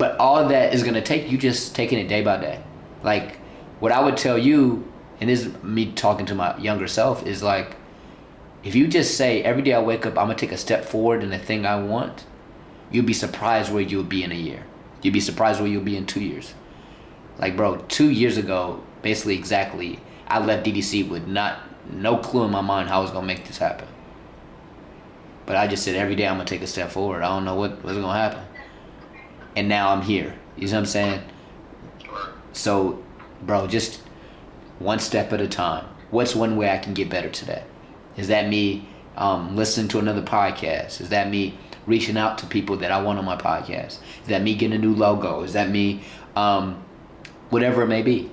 But all that is gonna take you just taking it day by day. Like what I would tell you, and this is me talking to my younger self, is like if you just say every day I wake up I'm gonna take a step forward in the thing I want, you'll be surprised where you'll be in a year. You'll be surprised where you'll be in 2 years. Like bro, 2 years ago, basically exactly, I left DDC with no clue in my mind how I was gonna make this happen. But I just said every day I'm gonna take a step forward. I don't know what's gonna happen. And now I'm here. You know what I'm saying? So, bro, just one step at a time. What's one way I can get better today? Is that me listening to another podcast? Is that me reaching out to people that I want on my podcast? Is that me getting a new logo? Is that me, whatever it may be?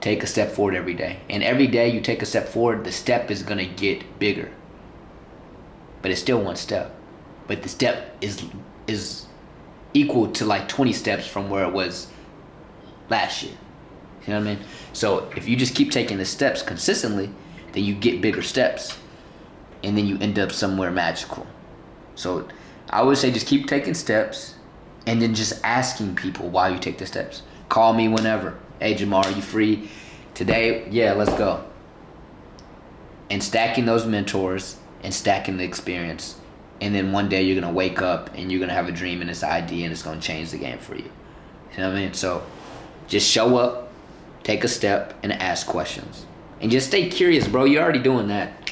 Take a step forward every day. And every day you take a step forward, the step is gonna get bigger. But it's still one step. But the step is equal to like 20 steps from where it was last year. You know what I mean? So if you just keep taking the steps consistently, then you get bigger steps. And then you end up somewhere magical. So I would say just keep taking steps and then just asking people why you take the steps. Call me whenever. Hey Jamar, are you free today? Yeah, let's go. And stacking those mentors and stacking the experience. And then one day you're going to wake up and you're going to have a dream and this idea and it's going to change the game for you. You know what I mean? So just show up, take a step, and ask questions. And just stay curious, bro. You're already doing that.